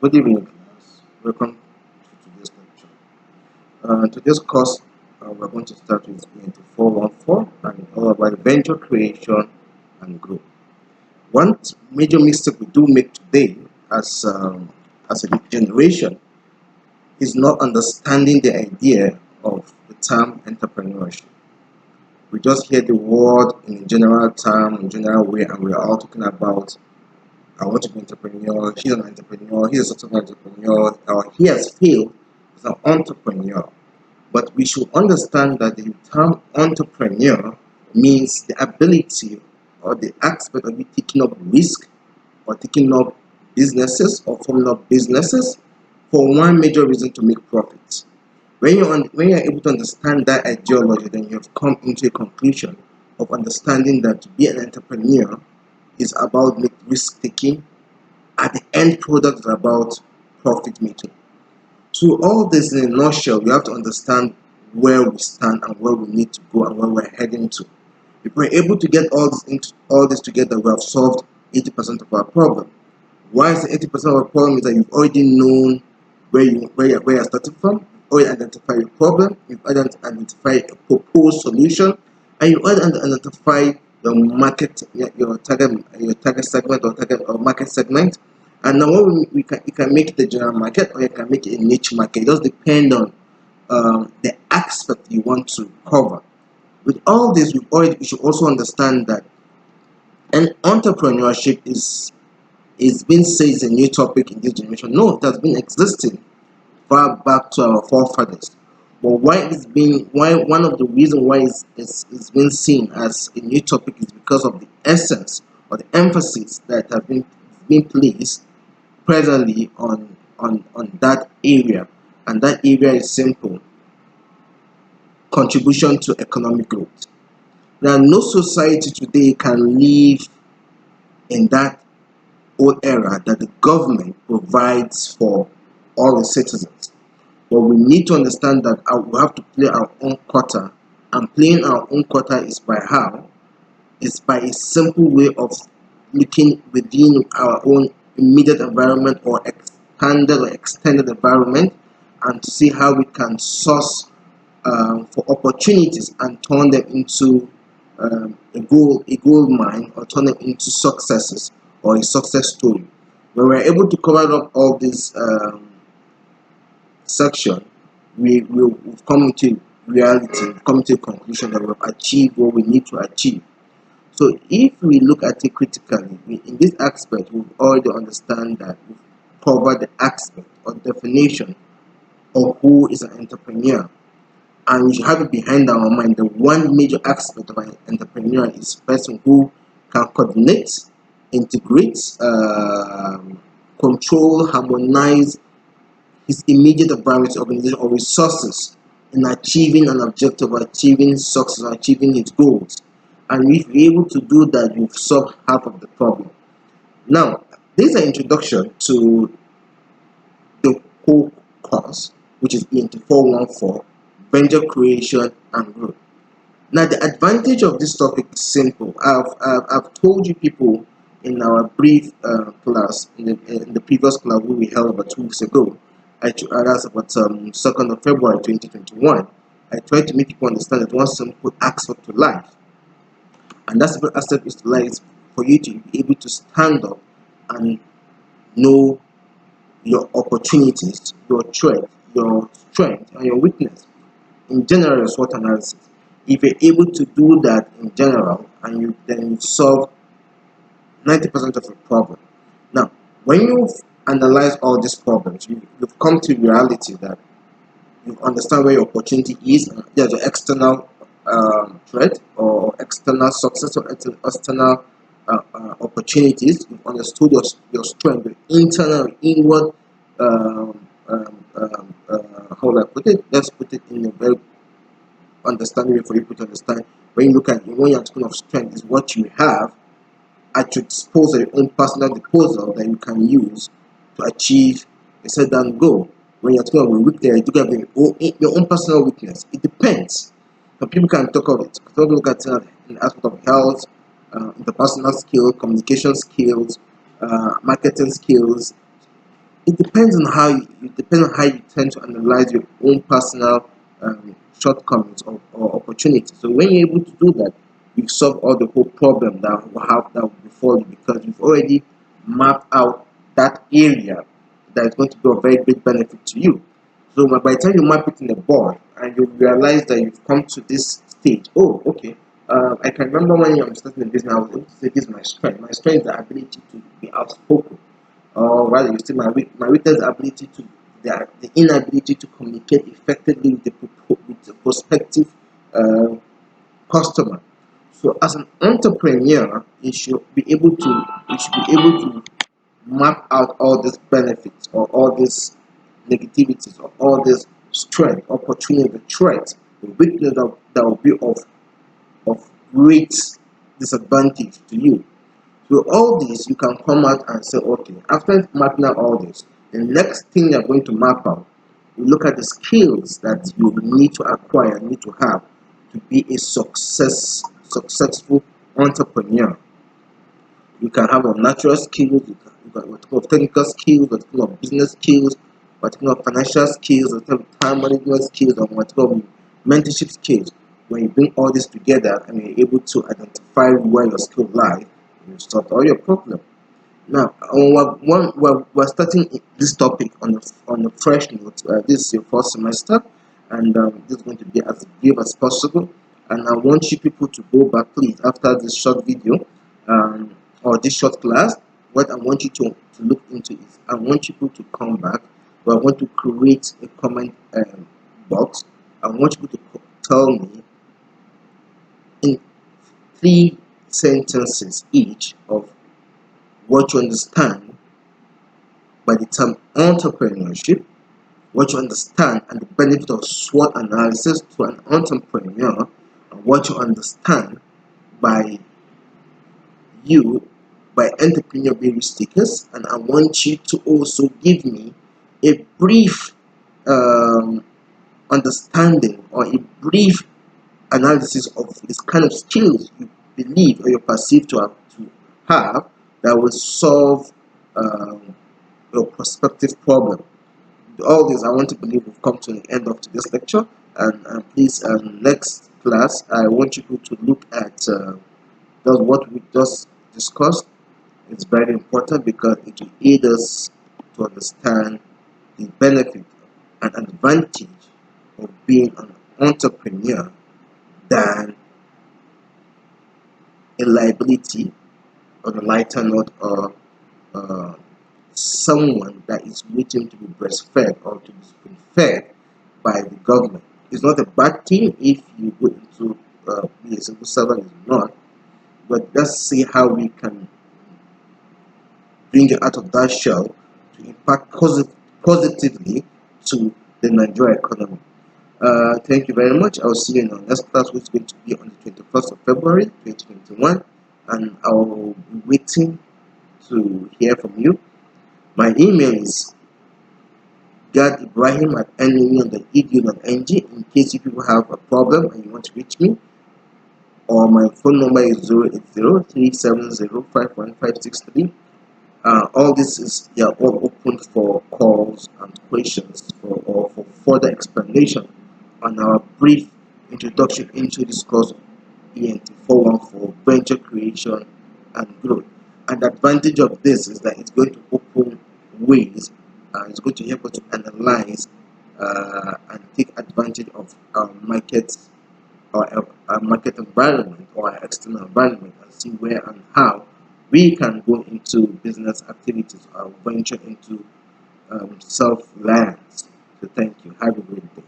Good evening, class. Welcome to today's lecture. Today's course, we're going to start with 2414 and all about venture creation and growth. One major mistake we do make today as a generation is not understanding the idea of the term entrepreneurship. We just hear the word in a general term, in general way, and we are all talking about I want to be an entrepreneur, he's an entrepreneur, he's a successful entrepreneur, or he has failed as an entrepreneur. But we should understand that the term entrepreneur means the ability or the aspect of you taking up risk or taking up businesses or forming up businesses for one major reason to make profits. When you're able to understand that ideology, then you have come into a conclusion of understanding that to be an entrepreneur is about risk taking. At the end product is about profit making. So all this in a nutshell, we have to understand where we stand and where we need to go and where we're heading to. If we're able to get all this together, we have solved 80% of our problem. Why is the 80% of our problem is that you've already known where you're starting from, you've already identified your problem, you've already identified a proposed solution, and you've already identified your market, your target segment or market segment. And now you can make it a general market or you can make it a niche market. It does depend on the aspect you want to cover. With all this, we should also understand that an entrepreneurship is being said is a new topic in this generation. No, it has been existing far back to our forefathers. But why one of the reasons why it's been seen as a new topic is because of the essence or the emphasis that has been placed presently on that area. And that area is simple: contribution to economic growth. Now, no society today can live in that old era that the government provides for all the citizens. But we need to understand that we have to play our own quota, and playing our own quota is by how? Is by a simple way of looking within our own immediate environment or expanded or extended environment, and to see how we can source for opportunities and turn them into a gold mine, or turn them into successes or a success story. When we're able to cover up all this section, we've come into reality, we've come to a conclusion that we've achieved what we need to achieve. So if we look at it critically, in this aspect, we've already understand that we've covered the aspect or definition of who is an entrepreneur. And we should have it behind our mind that one major aspect of an entrepreneur is a person who can coordinate, integrate, control, harmonize his immediate environment, organization, or resources in achieving an objective, achieving success, achieving his goals. And if we're able to do that, we've solved half of the problem. Now, this is an introduction to the whole course, which is 2414, venture creation and growth. Now, the advantage of this topic is simple. I've told you people in our brief class, in the previous class we held about 2 weeks ago. That's about 2nd of February 2021. I tried to make people understand that one simple aspect to life, and that simple aspect is to life is for you to be able to stand up and know your opportunities, your threat, your strength, and your weakness. In general, SWOT analysis. If you're able to do that in general, and you solve 90% of the problem. Now, when you've analyzed all these problems, you've come to reality that you understand where your opportunity is. There's an external threat or external success or external opportunities. You've understood your strength, your internal, inward. How will I put it? Let's put it in a very understanding way for people to understand. When you're talking of strength, is what you have at your disposal, your own personal disposal that you can use to achieve a certain goal. When you're talking about weakness, you have your own personal weakness. It depends. Some people can talk of it. Some look at it in the aspect of health, interpersonal skills, communication skills, marketing skills. it depends on how you tend to analyze your own personal shortcomings or opportunities. So when you're able to do that, you solve all the whole problem that will befall you, because you've already mapped out that area that is going to be a very big benefit to you. So by the time you map it in a board and you realize that you've come to this stage, oh, okay. I can remember when I'm starting the business, I was able to say this is my strength. My strength is the ability to be outspoken, or rather, you see, my weakness ability to the inability to communicate effectively with the prospective uh, customer. So, as an entrepreneur, you should be able to map out all these benefits or all these negativities or all this strength, opportunity, the threat, the weakness that will be of great disadvantage to you. So all this, you can come out and say, okay, after mapping out all this, the next thing you're going to map out, you look at the skills that you need to acquire, need to have to be a successful entrepreneur. You can have a natural skills, you can what of technical skills, what of business skills, what of financial skills, what of time management skills, and what of mentorship skills. When you bring all this together and you're able to identify where your skill lies, you solve all your problems. Now, we're starting this topic on a fresh note. This is your first semester, and this is going to be as brief as possible. And I want you people to go back, please, after this short video or this short class. What I want you to look into is I want people to come back. But I want to create a comment box. I want you to tell me in 3 sentences each of what you understand by the term entrepreneurship, what you understand and the benefit of SWOT analysis to an entrepreneur, and what you understand by you by entrepreneur being stickers. And I want you to also give me a brief um, understanding or a brief analysis of this kind of skills you believe or you perceive to have that will solve your prospective problem. All this, I want to believe we've come to the end of today's lecture. And please, next class, I want you to look at what we just discussed. It's very important because it will aid us to understand the benefit and advantage of being an entrepreneur than a liability on a lighter note, or uh, someone that is waiting to be breastfed or to be spoon fed by the government. It's not a bad thing if you go into be a civil servant, it's not. But let's see how we can bring it out of that shell to impact positively to the Nigeria economy. Thank you very much. I'll see you in our next class, which is going to be on the 21st of February 2021, and I'll be waiting to hear from you. My email is gadibrahim at nme.edu.ng in case you people have a problem and you want to reach me, or my phone number is 080-370-51563. All this is, they are all open for calls and questions or for further explanation on our brief introduction into this course of ENT 414 venture creation and growth. And the advantage of this is that it's going to open ways, it's going to help us to analyze and take advantage of our market, or our market environment or our external environment, and see where and how we can go into business activities or venture into self-reliance. So thank you. Have a great day.